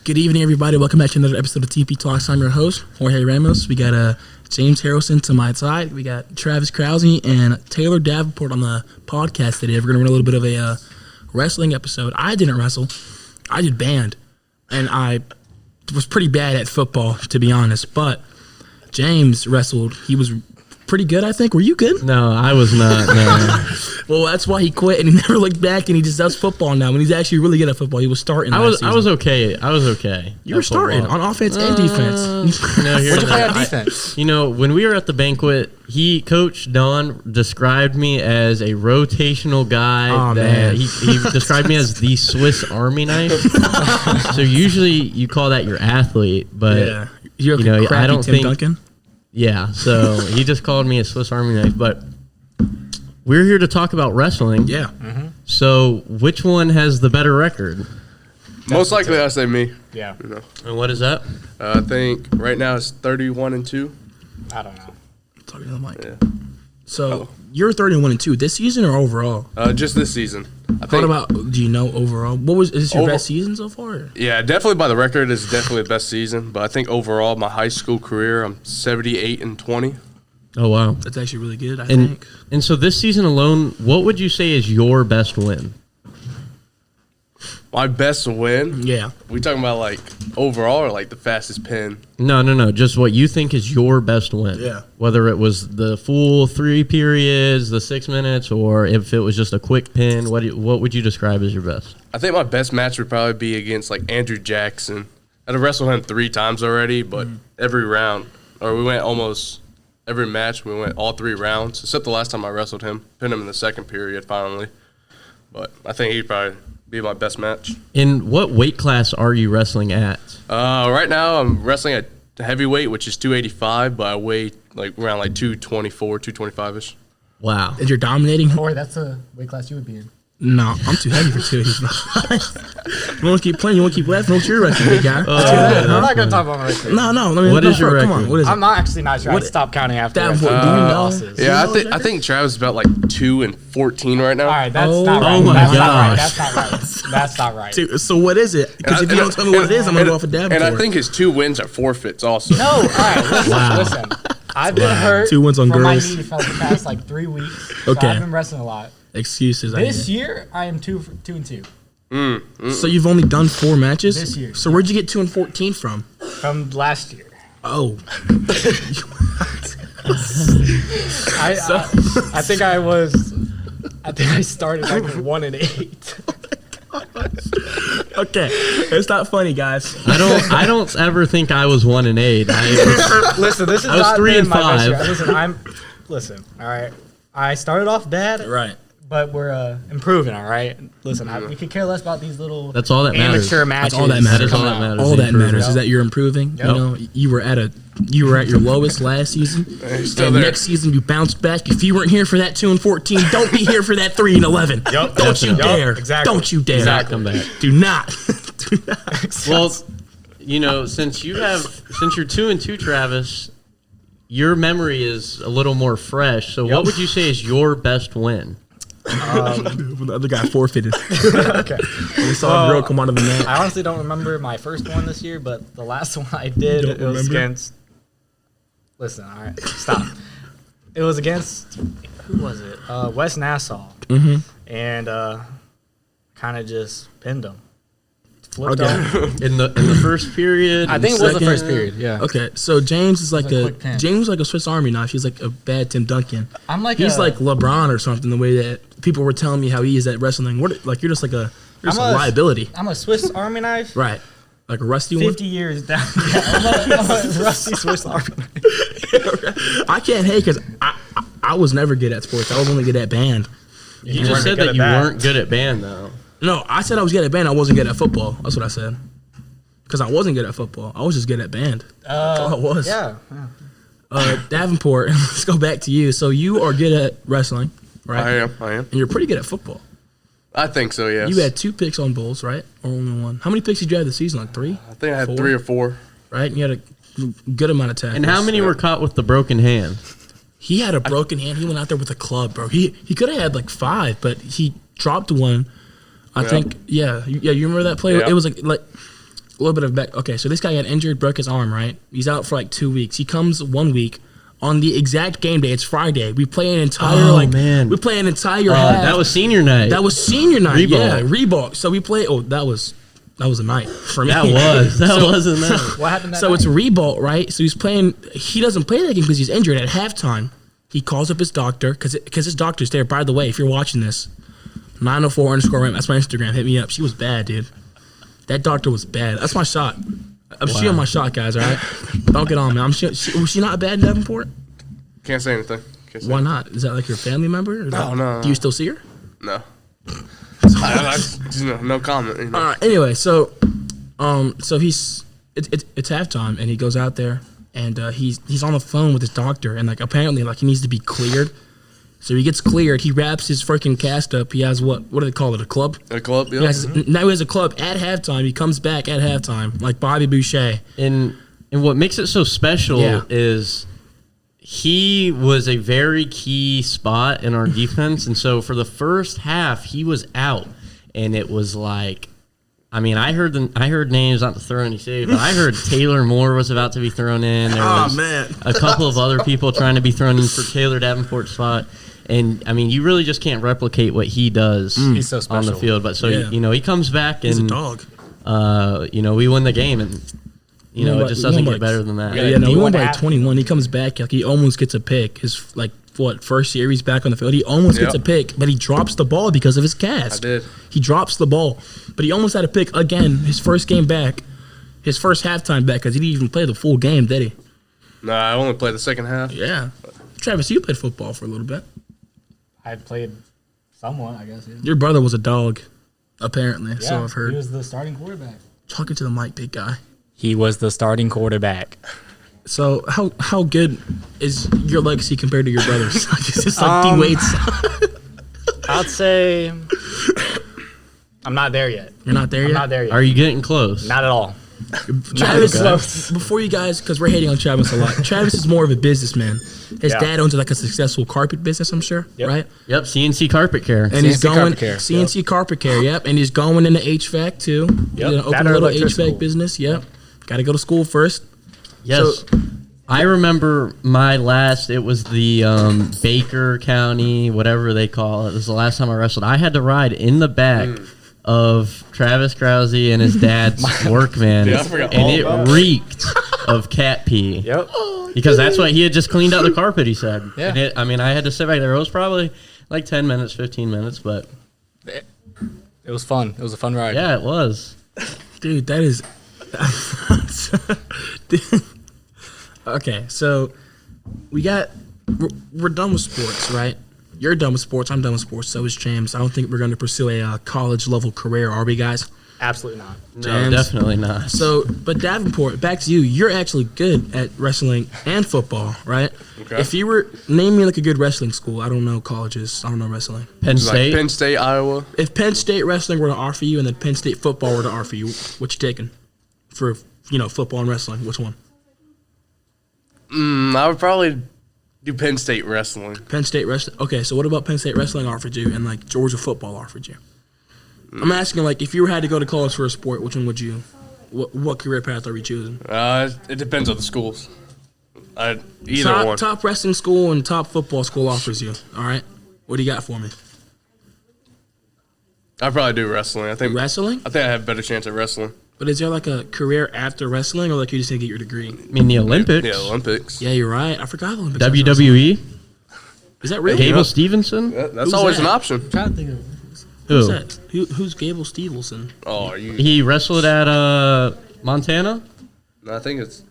Good evening, everybody. Welcome back to another episode of Teepee Talk. I'm your host, Jorge Ramos. We got James Harrelson to my side. We got Travis Krause and Taylor Davenport on the podcast today. We're going to run a little bit of a wrestling episode. I didn't wrestle. I did band, and I was pretty bad at football, to be honest. But James wrestled. He was pretty good, I think. Were you good? No, I was not. No. Well, that's why he quit, and he never looked back, and he just does football now. And he's actually really good at football. He was starting. I was okay. You were starting on offense and defense. No, Where'd you play on defense? When we were at the banquet, Coach Don described me as a rotational guy. He described me as the Swiss Army knife. So usually you call that your athlete, but yeah. You're like I don't Tim Duncan. Yeah, so he just called me a Swiss Army knife, but we're here to talk about wrestling. Yeah. Mm-hmm. So which one has the better record? Most likely I say me. Yeah. And what is that? I think right now it's 31-2. I don't know. Talking to the mic. Yeah. So you're 31-2 this season or overall? Just this season. What about? Do you know overall? Is this your best season so far? Or? Yeah, definitely by the record, it's definitely the best season. But I think overall, my high school career, I'm 78-20. Oh wow, that's actually really good. I think. And so this season alone, what would you say is your best win? My best win? Yeah. We talking about like overall or like the fastest pin? No. Just what you think is your best win. Yeah. Whether it was the full 3 periods, the 6 minutes, or if it was just a quick pin, what would you describe as your best? I think my best match would probably be against like Andrew Jackson. I've wrestled him 3 times already, but every round, or we went almost every match, we went all 3 rounds, except the last time I wrestled him, pinned him in the second period finally. But I think he'd probably be my best match. In what weight class are you wrestling at? Right now I'm wrestling at heavyweight, which is 285, but I weigh like around like 224, 225-ish. Wow. And you're dominating? Or that's a weight class you would be in. No, I'm too heavy for 285. You want to keep playing? You want to keep laughing? What's your record, big guy? I'm not going to talk about my record. No. What is your record? Come on, what is it? I'm not sure. I stopped counting after Davenport, that. do you know? Losses. Yeah, I think Travis is about like 2-14 right now. All right, that's Oh not right. my That's gosh. not right. That's not right. Dude, so what is it? Because if you don't tell me what it is, I'm going to go off of Davenport. And I think his 2 wins are forfeits also. No, all right, listen. I've been hurt 2 wins on from my girls. knee for the past like 3 weeks. So Okay. I've been wrestling a lot. Excuses. This year, I am 2-2. So you've only done 4 matches? This year. So where'd you get 2-14 from? From last year. Oh. I think I started like 1-8. Okay. It's not funny, guys. I don't ever think I was 1-8. Listen, this is I was not 3 been and my best 5. year. Listen, all right. I started off bad, Right. but we're improving, all right? Listen, we could care less about these little That's all that matters. amateur matches. That's all that matters. All that matters. All that Improving. matters is that you're improving. Yep. You know, you were at your lowest last season. Still And there. next season you bounced back. If you weren't here for that 2-14, don't be here for that 3-11. Yup. Don't you Yup. dare. Exactly. Don't you dare. Exactly. Come back. Do not. Do not. Well, since you're 2-2, Travis, your memory is a little more fresh. So, what would you say is your best win? The other guy forfeited. Okay. We saw a girl come out of the mat. I honestly don't remember my first one this year, but the last one I did, Don't it was remember? against... Listen, all right, stop. It was against... Who was it? West Nassau. Mm-hmm. And kind of just pinned him. Flipped him. In the first period? I think it was the first period, yeah. Okay, so James is like a quick pin. James is like a Swiss Army knife. He's like a bad Tim Duncan. I'm like He's like LeBron or something. The way that people were telling me how he is at wrestling. Like you're just like a liability, I'm a Swiss Army knife. right? Like a rusty 50 years down. Yeah, I'm a rusty Swiss Army knife. one. I can't hate because I was never good at sports. I was only good at band. You just said that you weren't good at band, though. No, I said I was good at band. I wasn't good at football. That's what I said. Because I wasn't good at football. I was just good at band. That's all it was. Yeah. Davenport, let's go back to you. So you are good at wrestling, right? I am. And you're pretty good at football. I think so, yes. You had 2 picks on Bulls, right? Or only 1? How many picks did you have this season? Like 3? I think I had 4? 3 or 4. Right? And you had a good amount of tackles. And how many were caught with the broken hand? He had a broken hand. He went out there with a club, bro. He could have had like 5, but he dropped one. I think, yeah. You remember that play? Yeah. It was like a little bit of back. Okay, so this guy got injured, broke his arm, right? He's out for like 2 weeks. He comes 1 week on the exact game day. It's Friday. We play an entire man. we play an entire half. That was senior night. That was senior night. Reebok. Yeah, Reebok. So we play. Oh, that was a night for me. That was a night. What happened that So night? it's Reebok, right? So he's playing. He doesn't play that game because he's injured at halftime. He calls up his doctor because his doctor's there. By the way, if you're watching this, 904_Ram. That's my Instagram. Hit me up. She was bad, dude. That doctor was bad. That's my shot. I'm shooting my shot, guys. All right, don't get on me. Was she not bad in Davenport? Can't say anything. Why not? Is that like your family member? No. Do you still see her? No. No comment. You know. All right. Anyway, so he's it's halftime and he goes out there and he's on the phone with his doctor and like apparently like he needs to be cleared. So he gets cleared. He wraps his freaking cast up. He has what do they call it? A club? A club, yeah. Now he has a club at halftime. He comes back at halftime like Bobby Boucher. And what makes it so special is he was a very key spot in our defense. And so for the first half, he was out. And it was like, I mean, I heard names, not to throw any shade, but I heard Taylor Moore was about to be thrown in. There was a couple of other people trying to be thrown in for Taylor Davenport's spot. And, I mean, you really just can't replicate what he does He's so on the special. field. But so, he comes back and, He's a dog. we win the game. And, it just doesn't get better than that. Yeah, no, he we won won by half. 21. He comes back, like he almost gets a pick. His first year he's back on the field. He almost gets a pick, but he drops the ball because of his cast. I did. He drops the ball, but he almost had a pick again. His first game back, his first halftime back, because he didn't even play the full game, did he? No, I only played the second half. Yeah. Travis, you played football for a little bit. I played somewhat, I guess. Yeah. Your brother was a dog, apparently. So I've He heard. was the starting quarterback. Talking to the mic, big guy. He was the starting quarterback. So how good is your legacy compared to your brother's? Is this like D-Wade's? I'd say I'm not there yet. You're not there yet? I'm not there yet. Are you getting close? Not at all. Travis, before you guys, because we're hating on Travis a lot. Travis is more of a businessman. His dad owns like a successful carpet business, I'm sure, right? Yep, CNC Carpet Care. And he's CNC going Carpet Care. CNC Carpet Care, yep. And he's going into HVAC too. Yep. You know, open That a or little electricity. HVAC business, yep. Got to go to school first. Yes. So- I remember my last, it was the Baker County, whatever they call it. This was the last time I wrestled. I had to ride in the back of Travis Krause and his dad's Workman. Yeah, I forgot and all it about reeked of cat pee. Yep. Because that's what he had just cleaned out the carpet, he said. Yeah. And I had to sit back there. It was probably like 10 minutes, 15 minutes, but It was fun. It was a fun ride. yeah, it was. Dude, that is. Okay, so we're done with sports, right? You're done with sports. I'm done with sports. So is James. I don't think we're going to pursue a college level career, are we, guys? Absolutely not. No, James. definitely not. So, but Davenport, back to you. You're actually good at wrestling and football, right? Okay. If you were name me like a good wrestling school, I don't know colleges. I don't know wrestling. Penn It's like State. Penn State, Iowa. If Penn State wrestling were to offer you, and then Penn State football were to offer you, what you taking for football and wrestling? Which one? I would probably do Penn State wrestling. Penn State wrestling. Okay, so what about Penn State wrestling offered you, and like Georgia football offered you? I'm asking, like, if you had to go to college for a sport, which one would you? What career path are we choosing? It depends on the schools. Either one. Top wrestling school and top football school offers you. All right, what do you got for me? I'd probably do wrestling. I think Wrestling? I have a better chance at wrestling. But is there like a career after wrestling, or like you just need to get your degree? I mean, the Olympics. Yeah, Olympics. Yeah, you're right. I forgot the Olympics. has wrestling. WWE. Is that real? Gable Yeah. Stevenson. That's Who's always that? an option. I'm trying to think of Who? who's that? Who's Gable Stevenson? Oh, are you? He wrestled at Montana. No, I think it's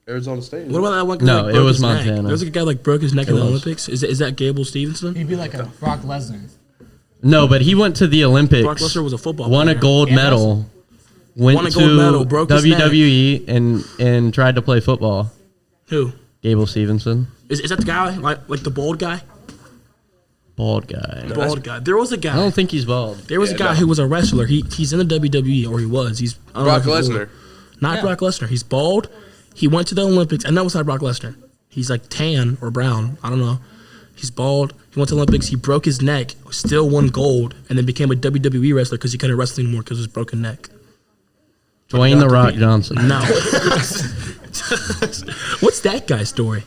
Arizona State. What about that one guy? No, like, it broke was his neck? Montana. There was like a guy like broke his neck in the was. Olympics. Is that Gable Stevenson? He'd be like a Brock Lesnar. No, but he went to the Olympics. Brock Lesnar was a football Won a player. gold And medal. Went Won a to gold medal, broke his neck. WWE and tried to play football. Who? Gable Stevenson, Is that the guy like the bald guy? bald guy. Bald guy. There was a I guy. don't think he's bald. There was a Yeah, guy no. who was a wrestler. He's in the WWE, or he was. He's I don't know Brock if he's Lesnar. old. Not Brock Lesnar. He's bald. He went to the Olympics, and that was not Brock Lesnar. He's like tan or brown. I don't know. He's bald. He went to the Olympics. He broke his neck. Still won gold, and then became a WWE wrestler because he couldn't wrestle anymore because of his broken neck. Dwayne the Rock Johnson. No. What's that guy's story?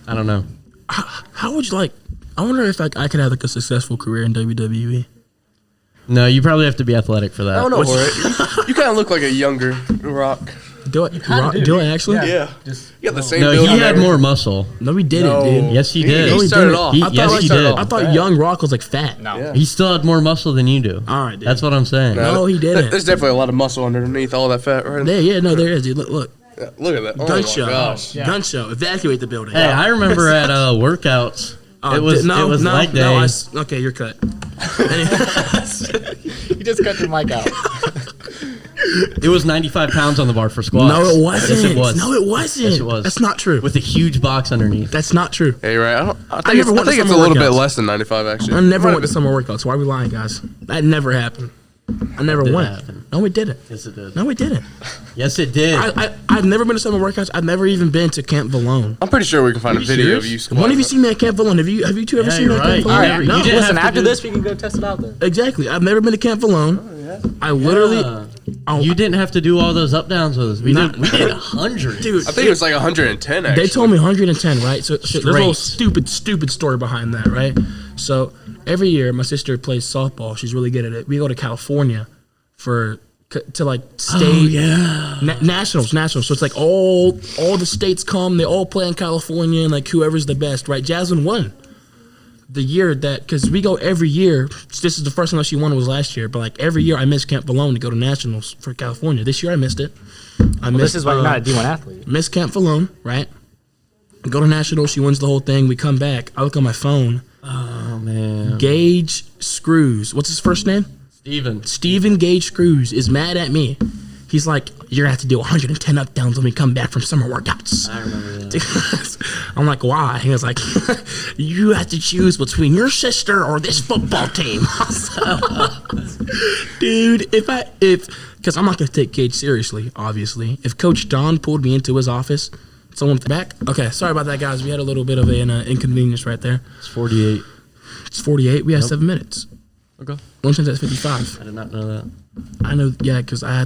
I don't know. How would you like? I wonder if I could have like a successful career in WWE. No, you probably have to be athletic for that. I don't know for it. You kind of look like a younger Rock. Do it actually? Yeah. You got the same No, build. he and had everything. more muscle. No, he didn't, No. dude. Yes, he did. He started off. Yes, he did. I thought young Rock was like fat. No. Yeah. He still had more muscle than you do. All right, dude. That's what I'm saying. No, he didn't. There's definitely a lot of muscle underneath all that fat, right? There is, dude. Look. Yeah, look at that. Oh Gun my show. gosh. Yeah. Gun show. Evacuate the building. Hey, I remember at workouts. It was leg day. Okay, you're cut. You just cut your mic out. It was 95 pounds on the bar for squats. No, it wasn't. Yes, it was. No, it wasn't. Yes, it was. That's not true. With a huge box underneath. That's not true. Hey, right. I I never went to think it's a summer little bit workouts. less than 95, actually. I never went to summer workouts. Why are we lying, guys? That never happened. I never did went. happen. No, it didn't. Yes, it did. No, it didn't. Yes, it did. I've never been to summer workouts. I've never even been to Camp Vallone. I'm pretty sure we can find a you video of serious? you squatting. When have you seen me at Camp Vallone? Have you two ever Yeah, seen me you're at Camp right. Vallone? All right, No. you didn't Listen, have to after do- this, we can go test it out then. Exactly. I've never been to Camp Vallone. I literally, You didn't have to do all those up downs with us. We did 100. dude. I think it was like 110, actually. They told me 110, right? So there's a little Straight. stupid story behind that, right? So every year, my sister plays softball. She's really good at it. We go to California to like state nationals. So it's like all the states come. They all play in California, and like whoever's the best, right? Jasmine won the year that, because we go every year. This is the first time that she won was last year, but like every year I miss Camp Vallone to go to nationals for California. This year I missed it. This is why you're not a D1 athlete. Miss Camp Vallone, right? Go to nationals. She wins the whole thing. We come back. I look on my phone. Oh, man. Gage Screws. What's his first name? Steven Gage Screws is mad at me. He's like, you're gonna have to do 110 up downs when we come back from summer workouts. I remember that. I'm like, why? He was like, you have to choose between your sister or this football team. Dude, because I'm not gonna take Gage seriously, obviously. If Coach Don pulled me into his office, someone back. Okay, sorry about that, guys. We had a little bit of an inconvenience right there. It's 48. It's 48. We had 7 minutes. Okay. One chance at 55. I did not know that. I know, yeah, because I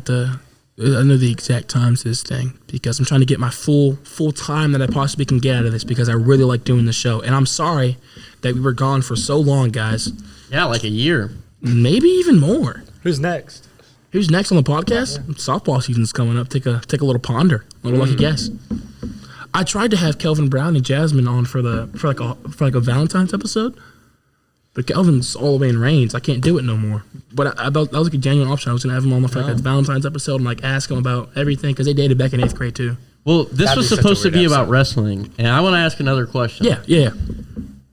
know the exact times to this thing because I'm trying to get my full time that I possibly can get out of this because I really like doing the show. And I'm sorry that we were gone for so long, guys. Yeah, like a year. Maybe even more. Who's next? Who's next on the podcast? Softball season's coming up. Take a little ponder, a little lucky guess. I tried to have Kelvin Brown and Jasmine on for like a Valentine's episode. But Kelvin's all the way in Reigns. I can't do it no more. But that was like a genuine option. I was going to have him on for like a Valentine's episode and like ask him about everything because they dated back in 8th grade too. Well, this That'd was be such a supposed to weird be about episode. wrestling, and I want to ask another question. Yeah.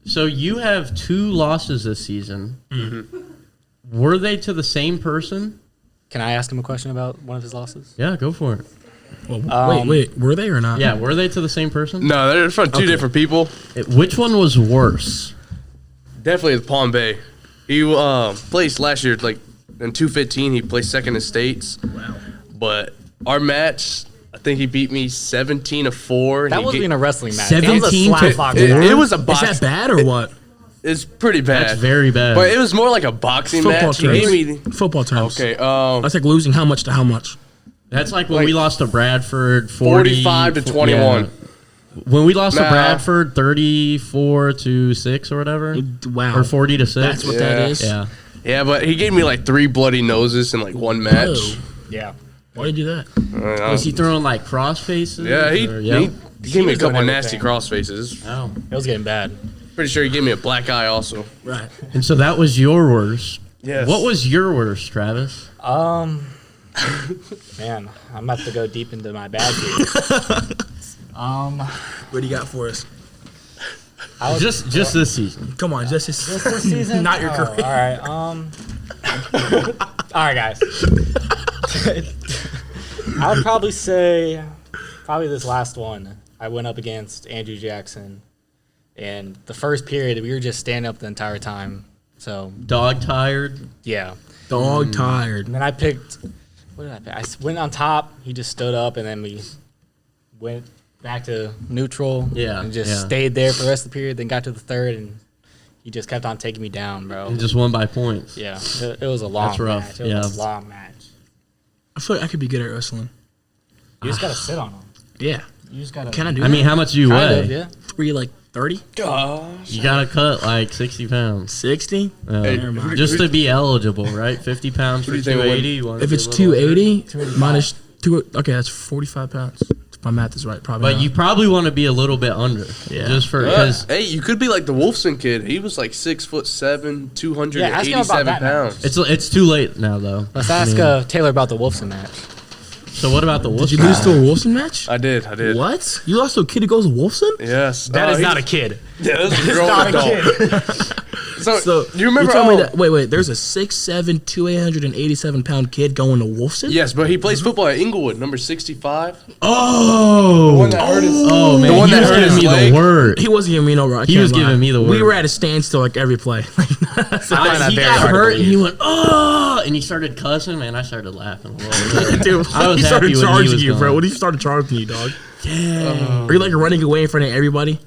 So you have 2 losses this season. Mm-hmm. Were they to the same person? Can I ask him a question about one of his losses? Yeah, go for it. Well, wait, were they or not? Yeah, were they to the same person? No, they're from two different people. Which one was worse? Definitely the Palm Bay. He placed last year, like in 215, he placed second in states. Wow. But our match, I think he beat me 17-4. That He wasn't ga- even a wrestling match. 17 It was a to slap box 4? match. It was a Is box. that bad or what? It's pretty bad. That's very bad. But it was more like a boxing Football match. He gave me terms. Football terms. okay. That's like losing how much to how much? That's like when like we lost to Bradford 45 to 21. Yeah. When we lost to Nah. Bradford 34-6 or whatever. Wow. Or 40-6. That's what that Yeah. is? Yeah. Yeah, but he gave me like 3 bloody noses in like one match. Whoa. Yeah. Why did you do that? Was he throwing like cross faces? Yeah, he Or- gave me a was doing couple nasty everything. cross faces. Oh. It was getting bad. Pretty sure he gave me a black eye also. Right. And so that was your worst. Yes. What was your worst, Travis? Man, I'm about to go deep into my bag here. What do you got for us? I was, Just this season. Come on, just this season, not your career. All right. All right, guys. I would probably say, this last one. I went up against Andrew Jackson, and the first period we were just standing up the entire time. So Dog tired. yeah. Dog tired. And then I picked. What did I pick? I went on top. He just stood up, and then we went back to neutral. Yeah, And just yeah. stayed there for the rest of the period. Then got to the third, and he just kept on taking me down, bro. And just won by points. Yeah, it was a long That's rough, match. It was yeah. a long match. I feel like I could be good at wrestling. You just gotta sit on them. Yeah. You just gotta. Can I do I that? mean, how much do you Kind weigh? of, yeah. 30? Gosh. You gotta cut like 60 pounds. 60? Hey, Never mind. Just to be eligible, right? 50 pounds for do you think 280. You wanna If be it's a little under? 280 minus 2, okay, that's 45 pounds. If my math is right, probably. But not. you probably want to be a little bit under. Yeah. Just for Yeah. because Hey, you could be like the Wolfson kid. He was like 6'7", Yeah, ask him about 287 that pounds. it's too late now though. Let's I ask mean, Taylor about the Wolfson match. So what about the Wolves? Did you lose to a Wolfson match? I did. What? You lost to a kid who goes to Wolfson? Yes. That is he's- not a kid. Yeah, this is a It's grown not a adult. kid. So, you remember? You told me that. Wait. There's a 6'7", 287-pound kid going to Wolfson? Yes, but he plays football at Inglewood, number 65. Oh, The one that hurt his. oh man, the one he that was hurt giving his me leg. the word. He wasn't giving me no rock. He was giving me the We word. were at a standstill like every play. that He very got hard to hurt and believe. he went oh, and he started cussing. Man, I started laughing a little bit. Dude, I was he started happy when he charging was you, bro. gone. What did you start charging you, dog? Damn. Are you like running away in front of everybody?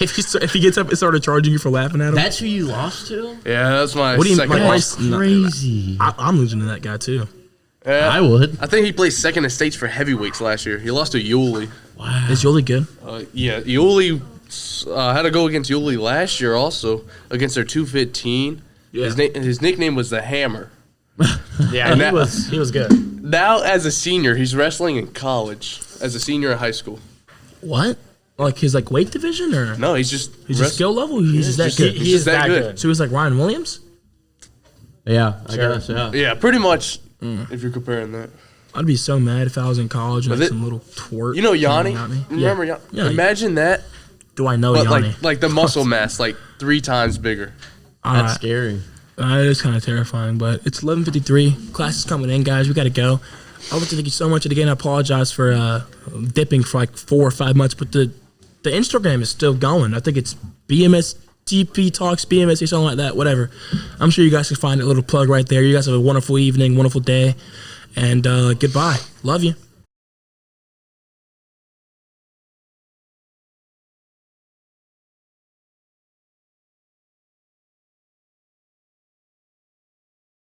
if he gets up and started charging you for laughing at him? That's who you lost to? Yeah, that's my What do you- second my loss. price- Crazy. I'm losing to that guy too. Yeah. I would. I think he placed second in states for heavyweights last year. He lost to Yuli. Wow. Is Yoli good? Yeah, Yuli had to go against Yuli last year also against their 215. Yeah. His nickname was the Hammer. Yeah, And he that- was good. Now, as a senior, he's wrestling in college. As a senior in high school. What? Like his weight division or No, he's just his skill level? He's just that good. He's just that good. So he's like Ryan Williams? Yeah, I Sure. guess, yeah. Yeah, pretty much. If you're comparing that, I'd be so mad if I was in college and But like it- some little twerk. you know Yanni. came at me. Remember Yeah. Yanni? Yeah. Imagine that, Do I know but Yanni? like the muscle mass, like 3 times bigger. That's scary. It is kind of terrifying, but it's 11:53. Class is coming in, guys. We got to go. I would like to thank you so much. And again, I apologize for dipping for like 4 or 5 months, but the Instagram is still going. I think it's BMS Teepee Talks, BMS, something like that, whatever. I'm sure you guys can find a little plug right there. You guys have a wonderful evening, wonderful day, and goodbye. Love you.